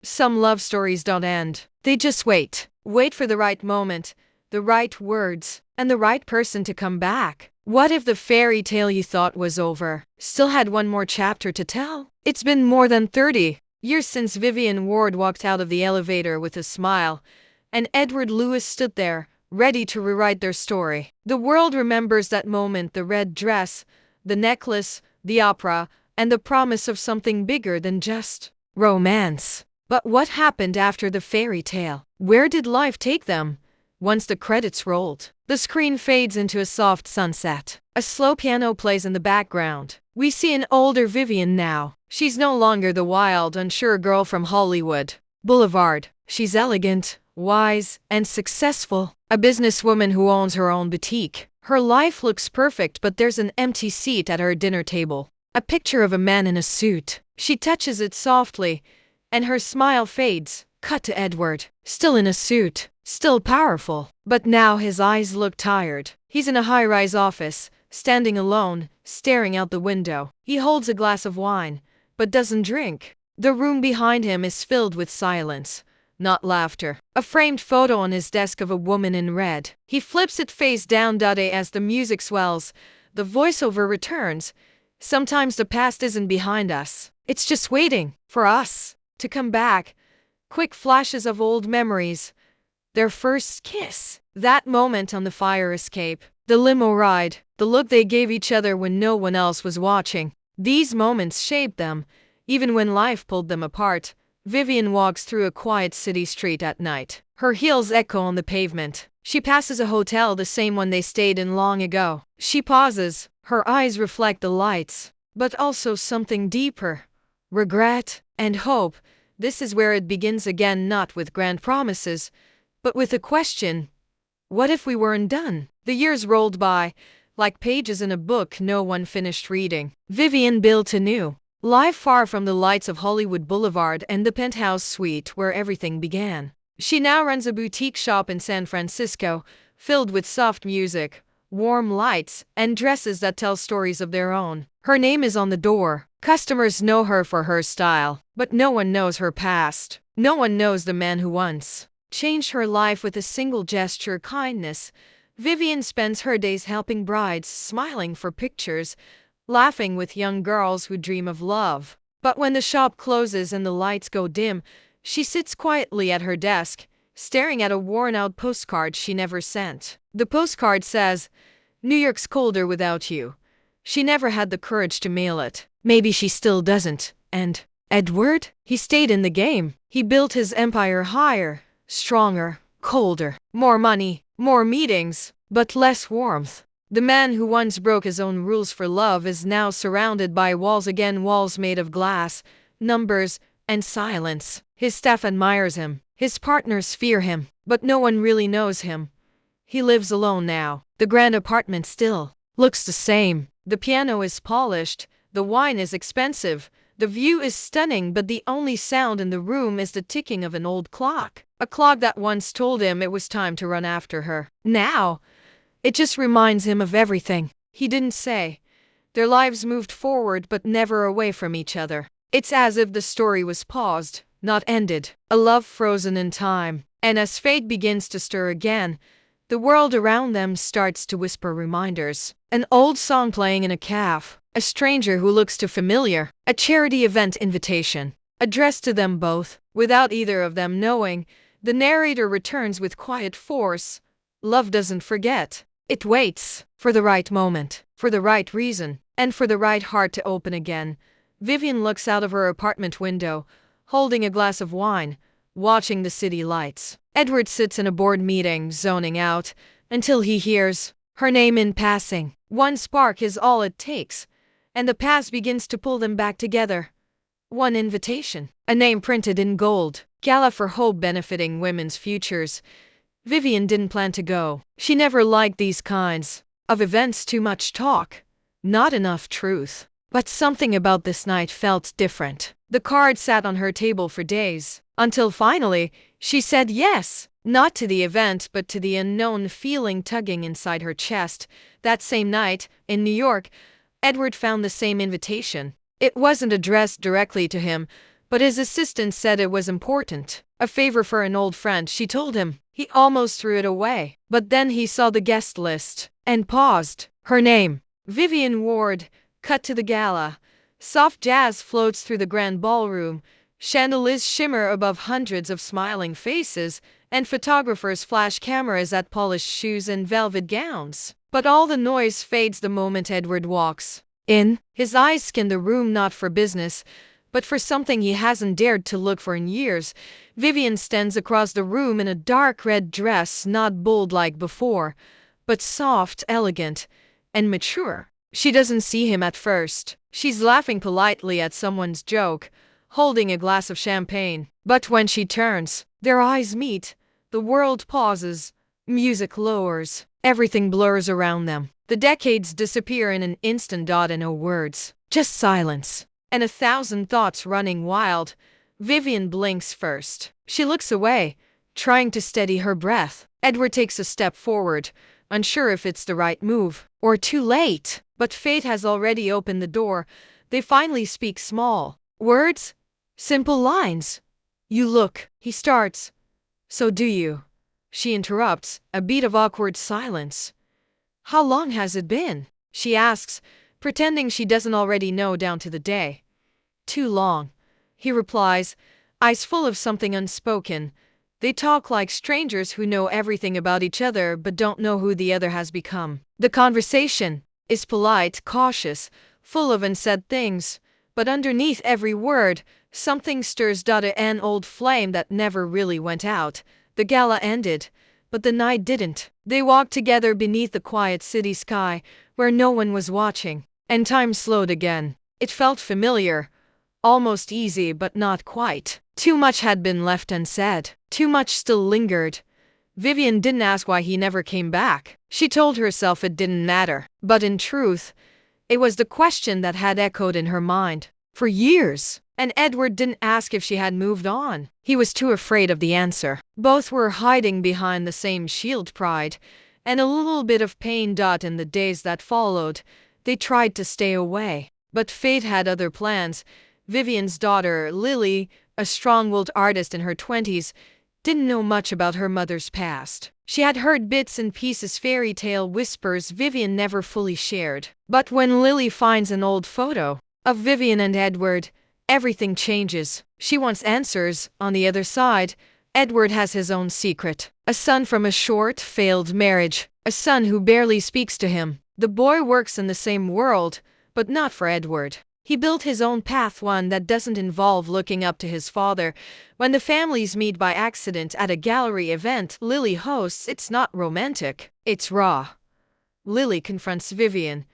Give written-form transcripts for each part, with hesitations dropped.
Some love stories don't end. They just wait. Wait for the right moment, the right words, and the right person to come back. What if the fairy tale you thought was over still had one more chapter to tell? It's been more than 30 years since Vivian Ward walked out of the elevator with a smile, and Edward Lewis stood there, ready to rewrite their story. The world remembers that moment, the red dress, the necklace, the opera, and the promise of something bigger than just romance. But what happened after the fairy tale? Where did life take them? Once the credits rolled, the screen fades into a soft sunset. A slow piano plays in the background. We see an older Vivian now. She's no longer the wild, unsure girl from Hollywood Boulevard. She's elegant, wise, and successful. A businesswoman who owns her own boutique. Her life looks perfect, but there's an empty seat at her dinner table. A picture of a man in a suit. She touches it softly, and her smile fades. Cut to Edward, still in a suit, still powerful. But now his eyes look tired. He's in a high-rise office, standing alone, staring out the window. He holds a glass of wine, but doesn't drink. The room behind him is filled with silence, not laughter. A framed photo on his desk of a woman in red. He flips it face down. As the music swells, the voiceover returns. Sometimes the past isn't behind us. It's just waiting for us to come back. Quick flashes of old memories. Their first kiss. That moment on the fire escape. The limo ride. The look they gave each other when no one else was watching. These moments shaped them, even when life pulled them apart. Vivian walks through a quiet city street at night. Her heels echo on the pavement. She passes a hotel, the same one they stayed in long ago. She pauses. Her eyes reflect the lights, but also something deeper. Regret and hope. This is where it begins again, not with grand promises, but with a question. What if we weren't done? The years rolled by, like pages in a book no one finished reading. Vivian built a new life far from the lights of Hollywood Boulevard and the penthouse suite where everything began. She now runs a boutique shop in San Francisco, filled with soft music, warm lights, and dresses that tell stories of their own. Her name is on the door. Customers know her for her style, but no one knows her past. No one knows the man who once changed her life with a single gesture, kindness. Vivian spends her days helping brides, smiling for pictures, laughing with young girls who dream of love. But when the shop closes and the lights go dim, she sits quietly at her desk, staring at a worn-out postcard she never sent. The postcard says, "New York's colder without you." She never had the courage to mail it. Maybe she still doesn't. And Edward? He stayed in the game. He built his empire higher, stronger, colder. More money, more meetings, but less warmth. The man who once broke his own rules for love is now surrounded by walls again, walls made of glass, numbers, and silence. His staff admires him. His partners fear him, but no one really knows him. He lives alone now. The grand apartment still looks the same. The piano is polished. The wine is expensive. The view is stunning, but the only sound in the room is the ticking of an old clock. A clock that once told him it was time to run after her. Now, it just reminds him of everything he didn't say. Their lives moved forward but never away from each other. It's as if the story was paused, not ended. A love frozen in time. And as fate begins to stir again, the world around them starts to whisper reminders. An old song playing in a cafe. A stranger who looks too familiar. A charity event invitation. Addressed to them both. Without either of them knowing, the narrator returns with quiet force. Love doesn't forget. It waits for the right moment, for the right reason, and for the right heart to open again. Vivian looks out of her apartment window, holding a glass of wine, watching the city lights. Edward sits in a board meeting, zoning out, until he hears her name in passing. One spark is all it takes, and the past begins to pull them back together. One invitation, a name printed in gold. Gala for hope, benefiting women's futures. Vivian didn't plan to go. She never liked these kinds of events. Too much talk, not enough truth. But something about this night felt different. The card sat on her table for days, until finally, she said yes. Not to the event, but to the unknown feeling tugging inside her chest. That same night, in New York, Edward found the same invitation. It wasn't addressed directly to him, But his assistant said it was important. A favor for an old friend, she told him. He almost threw it away. But then he saw the guest list and paused. Her name, Vivian Ward. Cut to the gala. Soft jazz floats through the grand ballroom. Chandeliers shimmer above hundreds of smiling faces, and photographers flash cameras at polished shoes and velvet gowns. But all the noise fades the moment Edward walks in. His eyes scan the room not for business, but for something he hasn't dared to look for in years. Vivian stands across the room in a dark red dress, not bold like before, but soft, elegant, and mature. She doesn't see him at first. She's laughing politely at someone's joke, holding a glass of champagne. But when she turns, their eyes meet. The world pauses. Music lowers. Everything blurs around them. The decades disappear in an instant. And no words. Just silence. And 1,000 thoughts running wild. Vivian blinks first. She looks away, trying to steady her breath. Edward takes a step forward, unsure if it's the right move or too late. But fate has already opened the door. They finally speak small words, simple lines. You look, he starts. So do you. She interrupts, a beat of awkward silence. How long has it been? She asks, pretending she doesn't already know down to the day. Too long, he replies, eyes full of something unspoken. They talk like strangers who know everything about each other but don't know who the other has become. The conversation is polite, cautious, full of unsaid things, but underneath every word, something stirs. An old flame that never really went out. The gala ended, but the night didn't. They walked together beneath the quiet city sky, where no one was watching, and time slowed again. It felt familiar, almost easy, but not quite. Too much had been left unsaid. Too much still lingered. Vivian didn't ask why he never came back. She told herself it didn't matter. But in truth, it was the question that had echoed in her mind for years. And Edward didn't ask if she had moved on. He was too afraid of the answer. Both were hiding behind the same shield, pride and a little bit of pain. In the days that followed, they tried to stay away. But fate had other plans. Vivian's daughter, Lily, a strong-willed artist in her 20s, didn't know much about her mother's past. She had heard bits and pieces, fairy tale whispers Vivian never fully shared. But when Lily finds an old photo of Vivian and Edward, everything changes. She wants answers. On the other side, Edward has his own secret. A son from a short, failed marriage. A son who barely speaks to him. The boy works in the same world, but not for Edward. He built his own path, one that doesn't involve looking up to his father. When the families meet by accident at a gallery event Lily hosts, it's not romantic. It's raw. Lily confronts Vivian.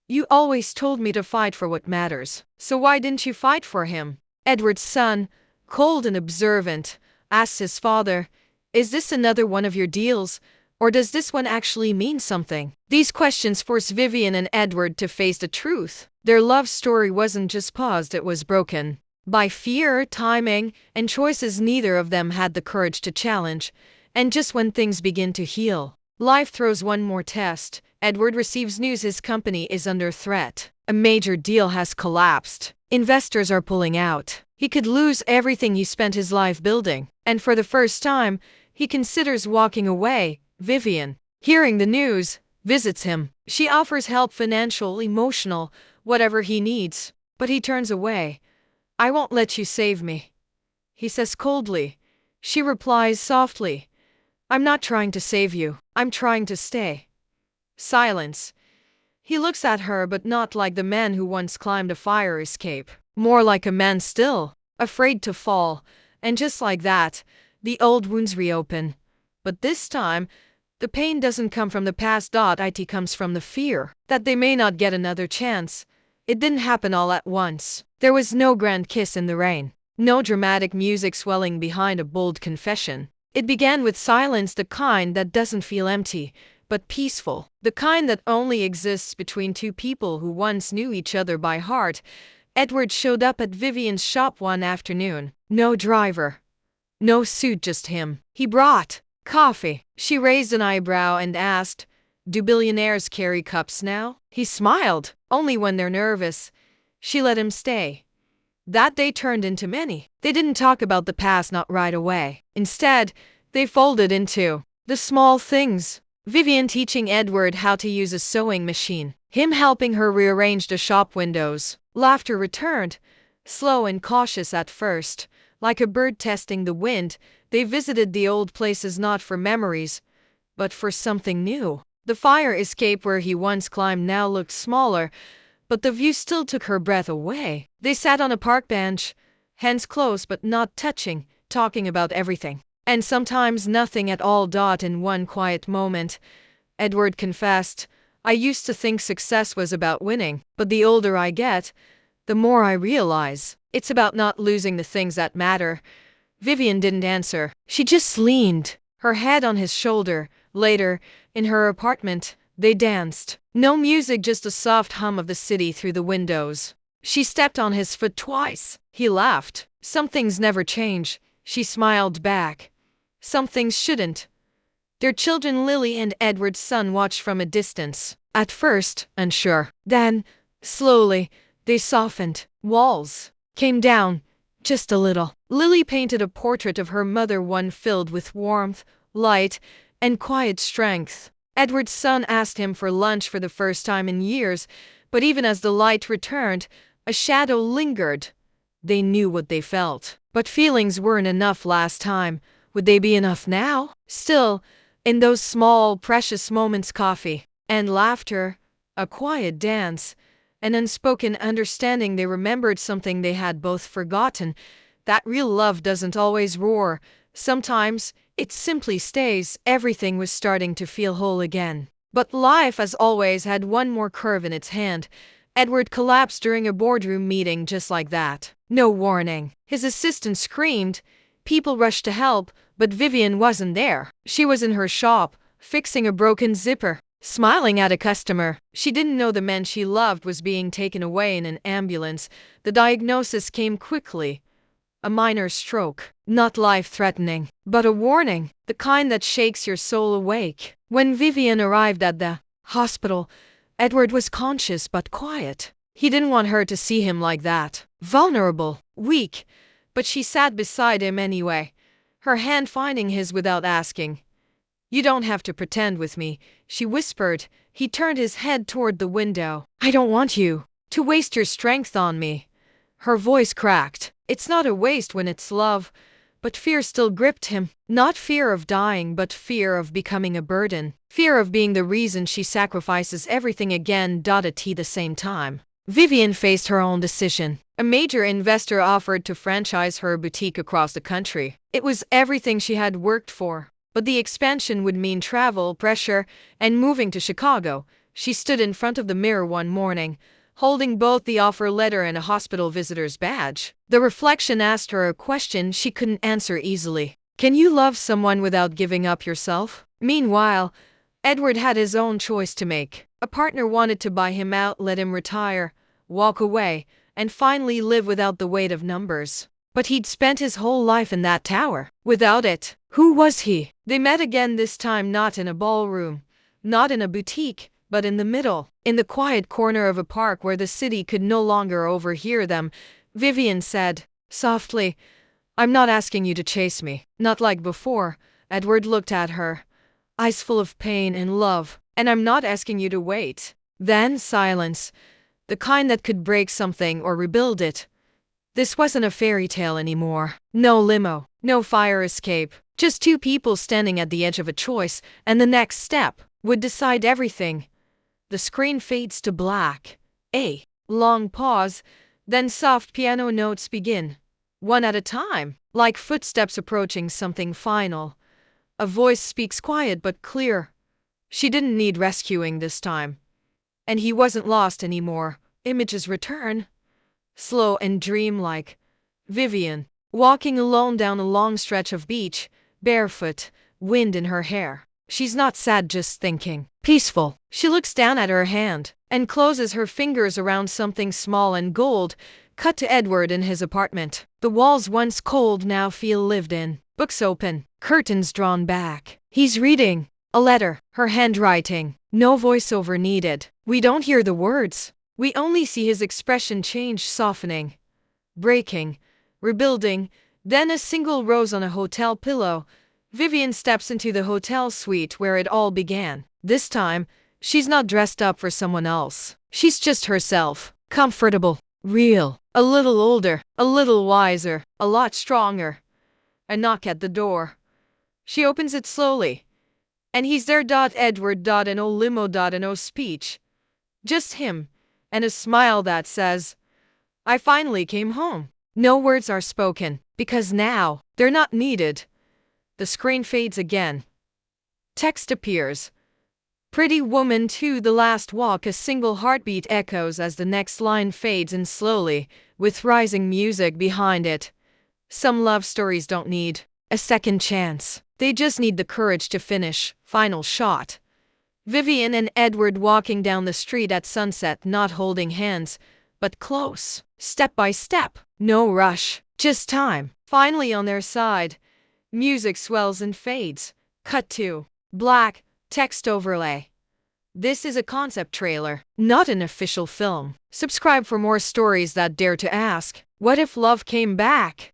You always told me to fight for what matters. So why didn't you fight for him? Edward's son, cold and observant, asks his father, is this another one of your deals? Or does this one actually mean something? These questions force Vivian and Edward to face the truth. Their love story wasn't just paused, it was broken by fear, timing, and choices neither of them had the courage to challenge. And just when things begin to heal, life throws one more test. Edward receives news his company is under threat. A major deal has collapsed. Investors are pulling out. He could lose everything he spent his life building. And for the first time, he considers walking away. Vivian, hearing the news, visits him. She offers help, financial, emotional, whatever he needs. But he turns away. I won't let you save me, he says coldly. She replies softly, I'm not trying to save you. I'm trying to stay. Silence. He looks at her, but not like the man who once climbed a fire escape. More like a man still, afraid to fall. And just like that, the old wounds reopen. But this time, the pain doesn't come from the past. It comes from the fear that they may not get another chance. It didn't happen all at once. There was no grand kiss in the rain. No dramatic music swelling behind a bold confession. It began with silence, the kind that doesn't feel empty, but peaceful. The kind that only exists between two people who once knew each other by heart. Edward showed up at Vivian's shop one afternoon. No driver. No suit, just him. He brought coffee. She raised an eyebrow and asked, do billionaires carry cups now? He smiled. Only when they're nervous. She let him stay. That day turned into many. They didn't talk about the past, not right away. Instead, they folded into the small things. Vivian teaching Edward how to use a sewing machine. Him helping her rearrange the shop windows. Laughter returned, slow and cautious at first. Like a bird testing the wind, they visited the old places not for memories, but for something new. The fire escape where he once climbed now looked smaller, but the view still took her breath away. They sat on a park bench, hands close but not touching, talking about everything. And sometimes nothing at all. In one quiet moment, Edward confessed, I used to think success was about winning, but the older I get, the more I realize it's about not losing the things that matter. Vivian didn't answer. She just leaned, her head on his shoulder. Later, in her apartment, they danced. No music, just a soft hum of the city through the windows. She stepped on his foot twice. He laughed. Some things never change. She smiled back. Some things shouldn't. Their children, Lily and Edward's son, watched from a distance. At first, unsure. Then, slowly, they softened. Walls came down, just a little. Lily painted a portrait of her mother, one filled with warmth, light, and quiet strength. Edward's son asked him for lunch for the first time in years, but even as the light returned, a shadow lingered. They knew what they felt. But feelings weren't enough last time. Would they be enough now? Still, in those small, precious moments, coffee and laughter, a quiet dance, an unspoken understanding, they remembered something they had both forgotten. That real love doesn't always roar. Sometimes, it simply stays. Everything was starting to feel whole again. But life, as always, had one more curve in its hand. Edward collapsed during a boardroom meeting just like that. No warning. His assistant screamed. People rushed to help, but Vivian wasn't there. She was in her shop, fixing a broken zipper, smiling at a customer. She didn't know the man she loved was being taken away in an ambulance. The diagnosis came quickly. A minor stroke. Not life-threatening, but a warning, the kind that shakes your soul awake. When Vivian arrived at the hospital, Edward was conscious but quiet. He didn't want her to see him like that. Vulnerable, weak. But she sat beside him anyway, her hand finding his without asking. You don't have to pretend with me, she whispered. He turned his head toward the window. I don't want you to waste your strength on me. Her voice cracked. It's not a waste when it's love. But fear still gripped him. Not fear of dying, but fear of becoming a burden. Fear of being the reason she sacrifices everything again. At the same time, Vivian faced her own decision. A major investor offered to franchise her boutique across the country. It was everything she had worked for. But the expansion would mean travel, pressure, and moving to Chicago. She stood in front of the mirror one morning, holding both the offer letter and a hospital visitor's badge. The reflection asked her a question she couldn't answer easily. Can you love someone without giving up yourself? Meanwhile, Edward had his own choice to make. A partner wanted to buy him out, let him retire, walk away, and finally live without the weight of numbers. But he'd spent his whole life in that tower. Without it, who was he? They met again, this time not in a ballroom, not in a boutique, but in the middle, in the quiet corner of a park where the city could no longer overhear them. Vivian said, softly, I'm not asking you to chase me. Not like before. Edward looked at her, eyes full of pain and love. And I'm not asking you to wait. Then silence. The kind that could break something or rebuild it. This wasn't a fairy tale anymore. No limo, no fire escape. Just two people standing at the edge of a choice, and the next step would decide everything. The screen fades to black. A long pause, then soft piano notes begin. One at a time, like footsteps approaching something final. A voice speaks, quiet but clear. She didn't need rescuing this time. And he wasn't lost anymore. Images return. Slow and dreamlike. Vivian, walking alone down a long stretch of beach, barefoot, wind in her hair. She's not sad, just thinking. Peaceful. She looks down at her hand and closes her fingers around something small and gold. Cut to Edward in his apartment. The walls, once cold, now feel lived in. Books open, curtains drawn back. He's reading a letter, her handwriting. No voiceover needed. We don't hear the words. We only see his expression change, softening. breaking, rebuilding, then a single rose on a hotel pillow. Vivian steps into the hotel suite where it all began. This time, she's not dressed up for someone else. She's just herself, comfortable, real, a little older, a little wiser, a lot stronger. A knock at the door. She opens it slowly. And he's there. Edward. No limo. No speech. Just him, and a smile that says, I finally came home. No words are spoken, because now, they're not needed. The screen fades again. Text appears. Pretty woman to the last walk. A single heartbeat echoes as the next line fades in slowly, with rising music behind it. Some love stories don't need a second chance. They just need the courage to finish. Final shot. Vivian and Edward walking down the street at sunset, not holding hands, but close, step by step. No rush, just time. Finally on their side. Music swells and fades. Cut to black, text overlay. This is a concept trailer, not an official film. Subscribe for more stories that dare to ask, what if love came back?